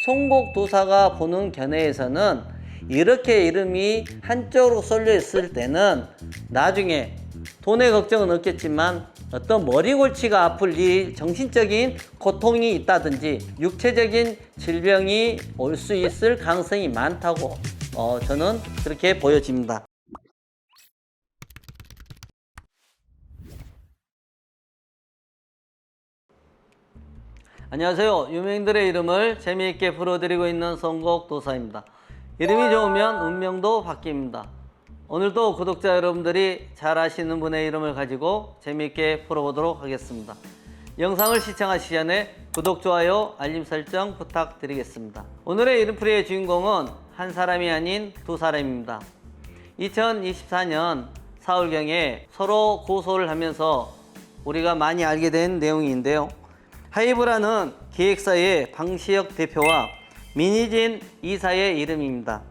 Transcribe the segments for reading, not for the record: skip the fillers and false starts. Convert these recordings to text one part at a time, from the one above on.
송곡도사가 보는 견해에서는 이렇게 이름이 한쪽으로 쏠려 있을 때는 나중에 돈의 걱정은 없겠지만 어떤 머리 골치가 아플 일, 정신적인 고통이 있다든지 육체적인 질병이 올 수 있을 가능성이 많다고 저는 그렇게 보여집니다. 안녕하세요. 유명인들의 이름을 재미있게 풀어드리고 있는 송곡도사입니다. 이름이 좋으면 운명도 바뀝니다. 오늘도 구독자 여러분들이 잘 아시는 분의 이름을 가지고 재미있게 풀어보도록 하겠습니다. 영상을 시청하시기 전에 구독, 좋아요, 알림 설정 부탁드리겠습니다. 오늘의 이름풀이의 주인공은 한 사람이 아닌 두 사람입니다. 2024년 4월경에 서로 고소를 하면서 우리가 많이 알게 된 내용인데요. 하이브라는 기획사의 방시혁 대표와 민희진 이사의 이름입니다.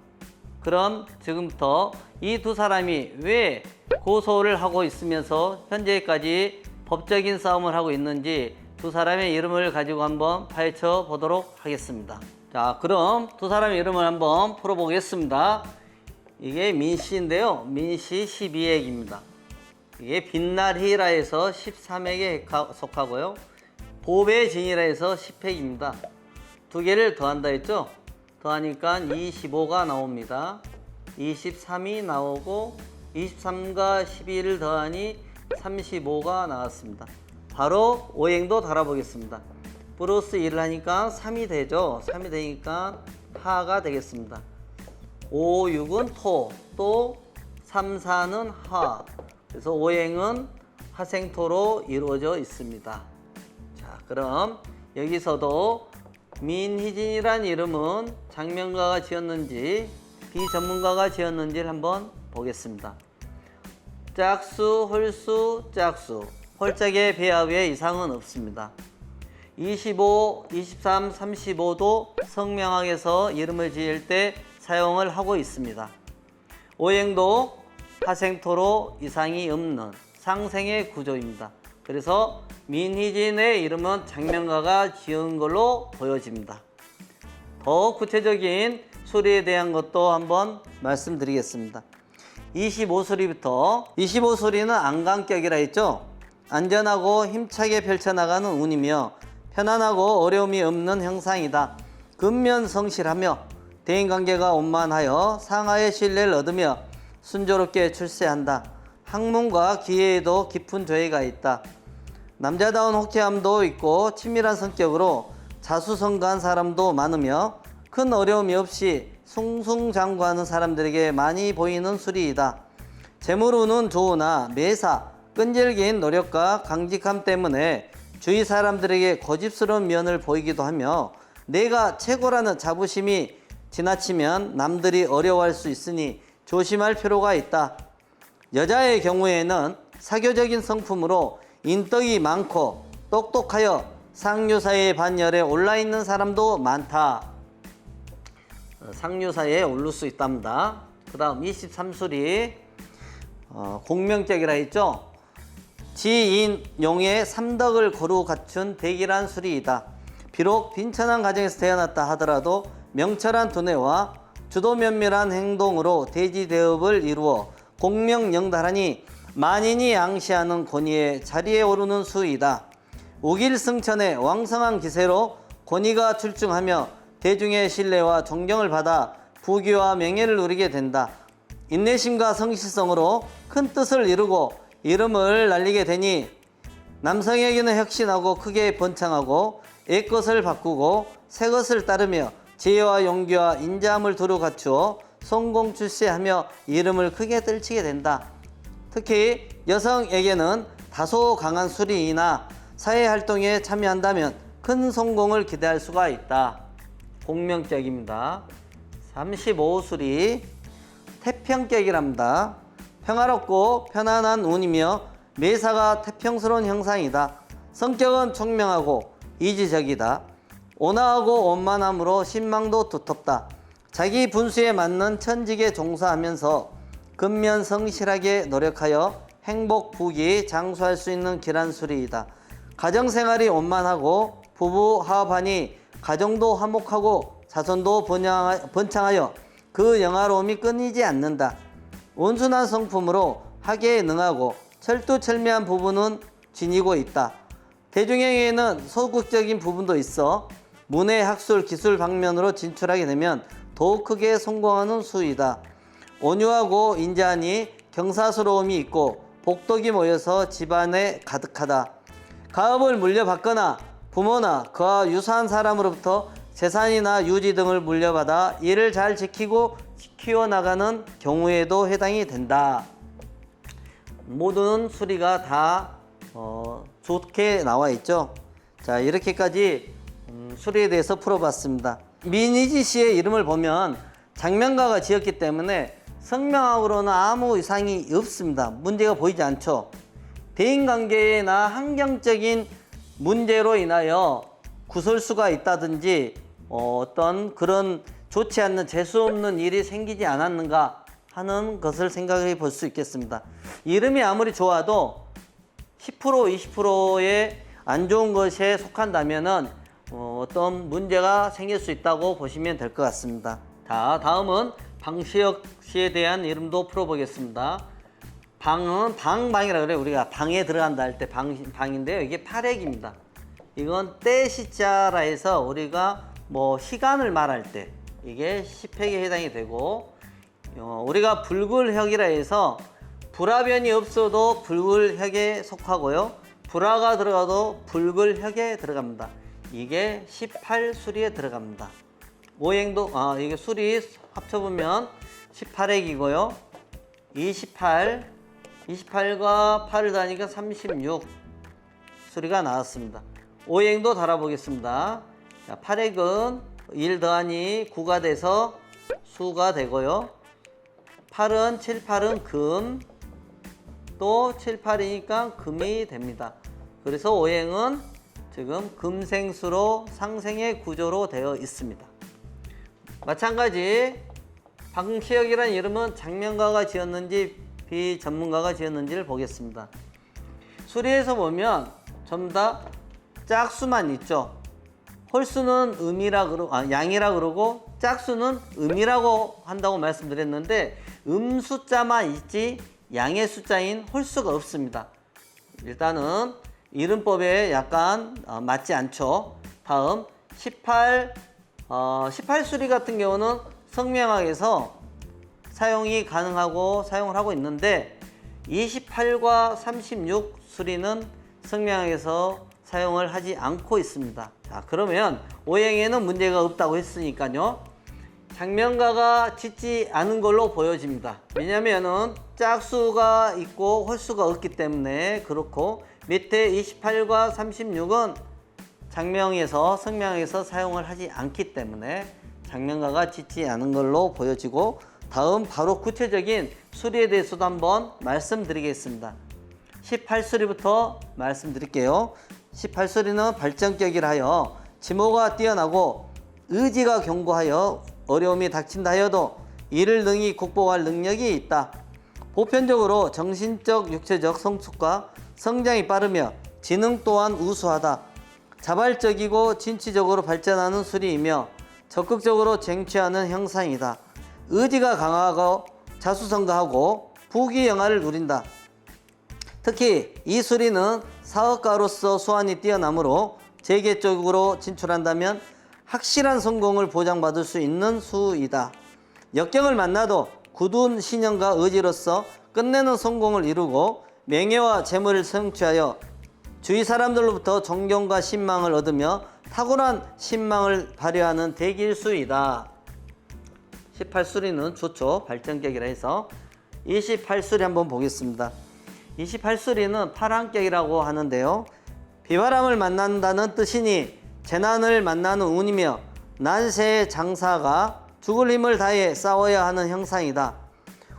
그럼 지금부터 이 두 사람이 왜 고소를 하고 있으면서 현재까지 법적인 싸움을 하고 있는지 두 사람의 이름을 가지고 한번 파헤쳐 보도록 하겠습니다. 자, 그럼 두 사람의 이름을 한번 풀어보겠습니다. 이게 민씨인데요. 민씨 12핵입니다. 이게 빛날희라 해서 13핵에 속하고요. 보배진이라 해서 10핵입니다. 두 개를 더한다 했죠? 더하니까 25가 나옵니다. 23이 나오고 23과 12를 더하니 35가 나왔습니다. 바로 오행도 달아보겠습니다. 플러스 1을 하니까 3이 되죠. 3이 되니까 하가 되겠습니다. 5, 6은 토, 또 3, 4는 하. 그래서 오행은 화생토로 이루어져 있습니다. 자, 그럼 여기서도 민희진이란 이름은 장명가가 지었는지 비전문가가 지었는지를 한번 보겠습니다. 짝수, 홀수, 짝수. 홀짝의 배합에 이상은 없습니다. 25, 23, 35도 성명학에서 이름을 지을 때 사용을 하고 있습니다. 오행도 화생토로 이상이 없는 상생의 구조입니다. 그래서 민희진의 이름은 장명가가 지은 걸로 보여집니다. 더 구체적인 수리에 대한 것도 한번 말씀드리겠습니다. 25수리부터 25수리는 안강격이라 했죠. 안전하고 힘차게 펼쳐나가는 운이며 편안하고 어려움이 없는 형상이다. 근면성실하며 대인관계가 원만하여 상하의 신뢰를 얻으며 순조롭게 출세한다. 학문과 기회에도 깊은 조예가 있다. 남자다운 호쾌함도 있고 친밀한 성격으로 자수성가한 사람도 많으며 큰 어려움이 없이 숭숭장구하는 사람들에게 많이 보이는 수리이다. 재물운은 좋으나 매사, 끈질긴 노력과 강직함 때문에 주위 사람들에게 고집스러운 면을 보이기도 하며 내가 최고라는 자부심이 지나치면 남들이 어려워할 수 있으니 조심할 필요가 있다. 여자의 경우에는 사교적인 성품으로 인덕이 많고 똑똑하여 상류사의 반열에 올라있는 사람도 많다. 상류사에 오를 수 있답니다. 그 다음 23수리 공명격이라 했죠. 지인용의 삼덕을 고루 갖춘 대기란 수리이다. 비록 빈천한 가정에서 태어났다 하더라도 명철한 두뇌와 주도 면밀한 행동으로 대지대업을 이루어 공명영달하니 만인이 앙시하는 권위의 자리에 오르는 수이다. 우길승천의 왕성한 기세로 권위가 출중하며 대중의 신뢰와 존경을 받아 부귀와 명예를 누리게 된다. 인내심과 성실성으로 큰 뜻을 이루고 이름을 날리게 되니 남성에게는 혁신하고 크게 번창하고 옛것을 바꾸고 새것을 따르며 지혜와 용기와 인자함을 두루 갖추어 성공 출세하며 이름을 크게 떨치게 된다. 특히 여성에게는 다소 강한 수리이나 사회활동에 참여한다면 큰 성공을 기대할 수가 있다. 공명격입니다. 35수리 태평격이랍니다. 평화롭고 편안한 운이며 매사가 태평스러운 형상이다. 성격은 총명하고 이지적이다. 온화하고 원만함으로 신망도 두텁다. 자기 분수에 맞는 천직에 종사하면서 근면성실하게 노력하여 행복, 부귀, 장수할 수 있는 길한 수리이다. 가정생활이 원만하고 부부 화합하니 가정도 화목하고 자손도 번창하여 그 영화로움이 끊이지 않는다. 온순한 성품으로 학예에 능하고 철두철미한 부분은 지니고 있다. 대중행위에는 소극적인 부분도 있어 문해, 학술, 기술 방면으로 진출하게 되면 더욱 크게 성공하는 수이다. 온유하고 인자하니 경사스러움이 있고 복덕이 모여서 집안에 가득하다. 가업을 물려받거나 부모나 그와 유사한 사람으로부터 재산이나 유지 등을 물려받아 이를 잘 지키고 키워나가는 경우에도 해당이 된다. 모든 수리가 다 좋게 나와 있죠. 자, 이렇게까지 수리에 대해서 풀어봤습니다. 민희지 씨의 이름을 보면 장명가가 지었기 때문에 성명학으로는 아무 이상이 없습니다. 문제가 보이지 않죠. 대인관계나 환경적인 문제로 인하여 구설수가 있다든지 어떤 그런 좋지 않는 재수없는 일이 생기지 않았는가 하는 것을 생각해 볼 수 있겠습니다. 이름이 아무리 좋아도 10% 20%의 안 좋은 것에 속한다면은 어떤 문제가 생길 수 있다고 보시면 될 것 같습니다. 자, 다음은 방시혁 씨에 대한 이름도 풀어보겠습니다. 방은 방이라 그래요. 우리가 방에 들어간다 할 때 방인데요. 이게 팔액입니다. 이건 떼시자라 해서 우리가 뭐 시간을 말할 때 이게 10획에 해당이 되고, 우리가 불굴혁이라 해서 불화변이 없어도 불굴혁에 속하고요. 불화가 들어가도 불굴혁에 들어갑니다. 이게 18수리에 들어갑니다. 오행도 이게 수리 합쳐보면 18핵이고요. 28과 8을 더하니까 36 수리가 나왔습니다. 오행도 달아보겠습니다. 8핵은 1 더하니 9가 돼서 수가 되고요. 8은 7, 8은 금, 또 7, 8이니까 금이 됩니다. 그래서 오행은 지금 금생수로 상생의 구조로 되어 있습니다. 마찬가지 방시혁이라는 이름은 장명가가 지었는지 비전문가가 지었는지를 보겠습니다. 수리에서 보면 전부 다 짝수만 있죠. 홀수는 양이라 그러고 짝수는 음이라고 한다고 말씀드렸는데 숫자만 있지 양의 숫자인 홀수가 없습니다. 일단은 이름법에 약간 맞지 않죠. 다음 18수리 같은 경우는 성명학에서 사용이 가능하고 사용을 하고 있는데 28과 36수리는 성명학에서 사용을 하지 않고 있습니다. 자, 그러면 오행에는 문제가 없다고 했으니까요. 장명가가 짓지 않은 걸로 보여집니다. 왜냐면은 짝수가 있고 홀수가 없기 때문에 그렇고, 밑에 28과 36은 성명에서 사용을 하지 않기 때문에 장명가가 짓지 않은 걸로 보여지고, 다음 바로 구체적인 수리에 대해서도 한번 말씀드리겠습니다. 18수리부터 말씀드릴게요. 18수리는 발전격이라 하여 지모가 뛰어나고 의지가 견고하여 어려움이 닥친다 하여도 이를 능히 극복할 능력이 있다. 보편적으로 정신적, 육체적 성숙과 성장이 빠르며 지능 또한 우수하다. 자발적이고 진취적으로 발전하는 수리이며 적극적으로 쟁취하는 형상이다. 의지가 강하고 자수성가하고 부귀영화를 누린다. 특히 이 수리는 사업가로서 수완이 뛰어나므로 재계 쪽으로 진출한다면 확실한 성공을 보장받을 수 있는 수이다. 역경을 만나도 굳은 신념과 의지로서 끝내는 성공을 이루고 명예와 재물을 성취하여 주위 사람들로부터 존경과 신망을 얻으며 탁월한 신망을 발휘하는 대길수이다. 18수리는 좋죠. 발전격이라 해서 28수리 한번 보겠습니다. 28수리는 파랑격이라고 하는데요. 비바람을 만난다는 뜻이니 재난을 만나는 운이며 난세의 장사가 죽을 힘을 다해 싸워야 하는 형상이다.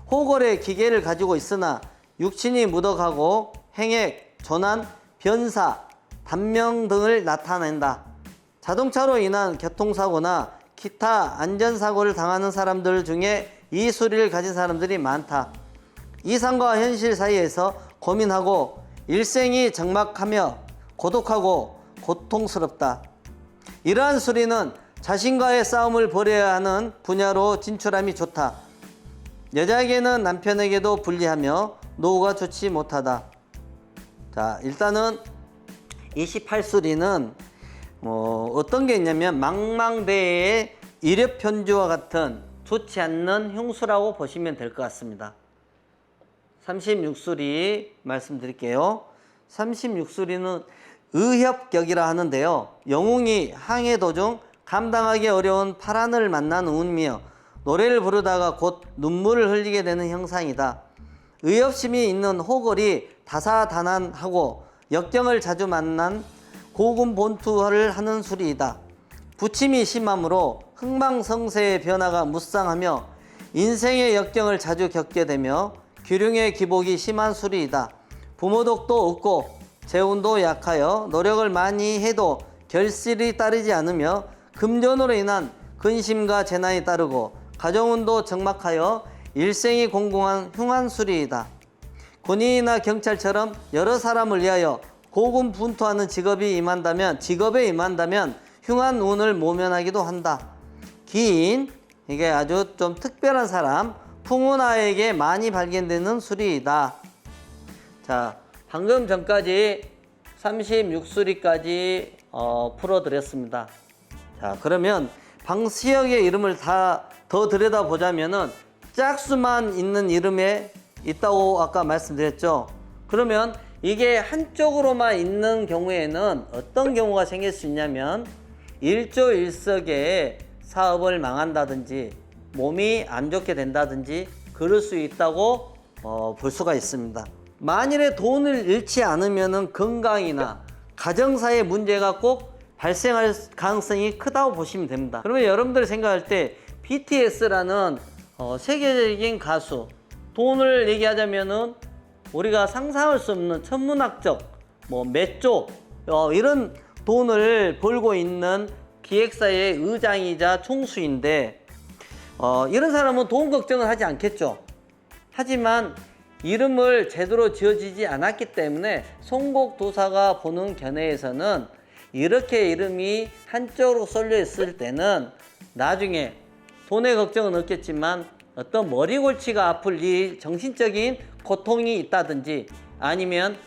호걸의 기계를 가지고 있으나 육신이 묻어가고 행액, 조난, 변사, 단명 등을 나타낸다. 자동차로 인한 교통사고나 기타 안전사고를 당하는 사람들 중에 이 수리를 가진 사람들이 많다. 이상과 현실 사이에서 고민하고 일생이 적막하며 고독하고 고통스럽다. 이러한 수리는 자신과의 싸움을 벌여야 하는 분야로 진출함이 좋다. 여자에게는 남편에게도 불리하며 노후가 좋지 못하다. 자, 일단은 28수리는 어떤 게 있냐면 망망대해의 이력편주와 같은 좋지 않는 흉수라고 보시면 될 것 같습니다. 36수리 말씀드릴게요. 36수리는 의협격이라 하는데요. 영웅이 항해 도중 감당하기 어려운 파란을 만난 운이며 노래를 부르다가 곧 눈물을 흘리게 되는 형상이다. 의협심이 있는 호걸이 다사다난하고 역경을 자주 만난 고군본투를 하는 수리이다. 부침이 심하므로 흥망성쇠의 변화가 무쌍하며 인생의 역경을 자주 겪게 되며 기륭의 기복이 심한 수리이다. 부모덕도 없고 재운도 약하여 노력을 많이 해도 결실이 따르지 않으며 금전으로 인한 근심과 재난이 따르고 가정운도 적막하여 일생이 공공한 흉한 수리이다. 군인이나 경찰처럼 여러 사람을 위하여 고군분투하는 직업에 임한다면 흉한 운을 모면하기도 한다. 기인, 이게 아주 좀 특별한 사람, 풍운아에게 많이 발견되는 수리이다. 자, 방금 전까지 36수리까지 풀어드렸습니다. 자, 그러면 방시혁의 이름을 더 들여다보자면은 짝수만 있는 이름에 있다고 아까 말씀드렸죠. 그러면 이게 한쪽으로만 있는 경우에는 어떤 경우가 생길 수 있냐면 일조일석에 사업을 망한다든지 몸이 안 좋게 된다든지 그럴 수 있다고 볼 수가 있습니다. 만일에 돈을 잃지 않으면 건강이나 가정사의 문제가 꼭 발생할 가능성이 크다고 보시면 됩니다. 그러면 여러분들이 생각할 때 BTS라는 세계적인 가수, 돈을 얘기하자면은 우리가 상상할 수 없는 천문학적 몇 조 이런 돈을 벌고 있는 기획사의 의장이자 총수인데 이런 사람은 돈 걱정을 하지 않겠죠. 하지만 이름을 제대로 지어지지 않았기 때문에 송곡도사가 보는 견해에서는 이렇게 이름이 한쪽으로 쏠려 있을 때는 나중에 돈의 걱정은 없겠지만 어떤 머리 골치가 아플 일, 정신적인 고통이 있다든지 아니면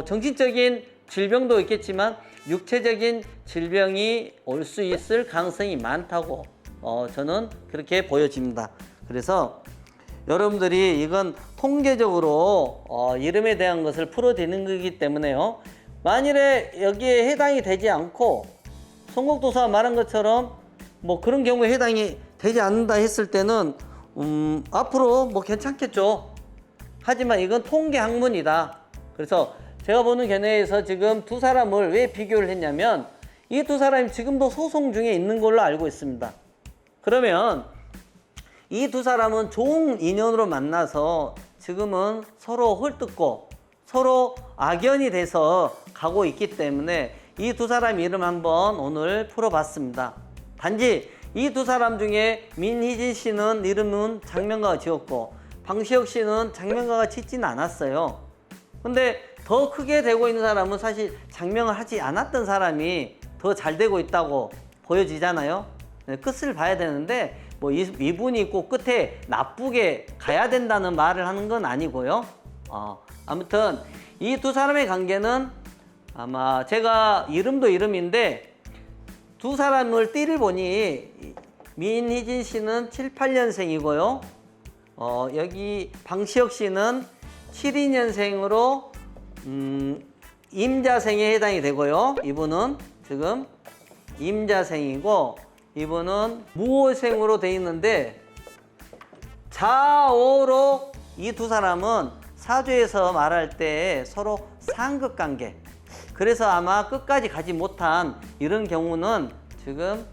정신적인 질병도 있겠지만 육체적인 질병이 올 수 있을 가능성이 많다고 저는 그렇게 보여집니다. 그래서 여러분들이 이건 통계적으로 이름에 대한 것을 풀어내는 거기 때문에요. 만일에 여기에 해당이 되지 않고 송곡도사가 말한 것처럼 그런 경우에 해당이 되지 않는다 했을 때는 앞으로 괜찮겠죠. 하지만 이건 통계 학문이다. 그래서 제가 보는 견해에서 지금 두 사람을 왜 비교를 했냐면 이 두 사람이 지금도 소송 중에 있는 걸로 알고 있습니다. 그러면 이 두 사람은 좋은 인연으로 만나서 지금은 서로 헐뜯고 서로 악연이 돼서 가고 있기 때문에 이 두 사람 이름 한번 오늘 풀어봤습니다. 단지 이 두 사람 중에 민희진 씨는 이름은 장명가가 지었고 방시혁 씨는 장명가가 짓지는 않았어요. 근데 더 크게 되고 있는 사람은 사실 장명을 하지 않았던 사람이 더 잘 되고 있다고 보여지잖아요. 끝을 봐야 되는데 이분이 꼭 끝에 나쁘게 가야 된다는 말을 하는 건 아니고요. 아무튼 이 두 사람의 관계는 아마 제가 이름도 이름인데 두 사람을 띠를 보니 민희진 씨는 78년생이고요. 여기 방시혁 씨는 72년생으로 임자생에 해당이 되고요. 이분은 지금 임자생이고 이분은 무호생으로 되어 있는데 자오로 이 두 사람은 사주에서 말할 때 서로 상극관계, 그래서 아마 끝까지 가지 못한 이런 경우는 지금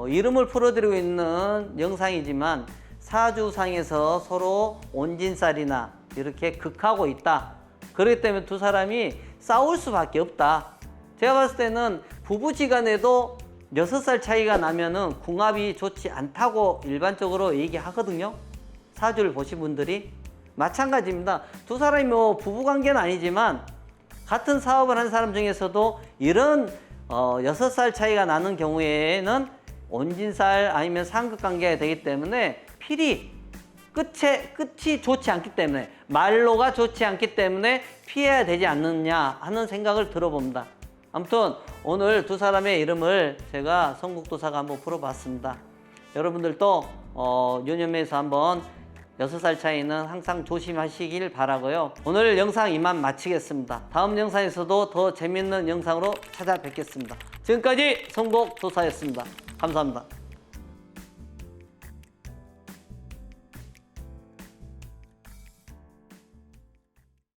이름을 풀어드리고 있는 영상이지만 사주상에서 서로 온진살이나 이렇게 극하고 있다. 그렇기 때문에 두 사람이 싸울 수밖에 없다. 제가 봤을 때는 부부지간에도 6살 차이가 나면은 궁합이 좋지 않다고 일반적으로 얘기하거든요. 사주를 보신 분들이. 마찬가지입니다. 두 사람이 부부관계는 아니지만 같은 사업을 하는 사람 중에서도 이런 6살 차이가 나는 경우에는 온진살 아니면 상극관계가 되기 때문에 필히 끝이 좋지 않기 때문에, 말로가 좋지 않기 때문에 피해야 되지 않느냐 하는 생각을 들어봅니다. 아무튼 오늘 두 사람의 이름을 제가 선국도사가 한번 풀어봤습니다. 여러분들도 유념해서 한번 6살 차이는 항상 조심하시길 바라고요. 오늘 영상 이만 마치겠습니다. 다음 영상에서도 더 재밌는 영상으로 찾아뵙겠습니다. 지금까지 선국도사였습니다. 감사합니다.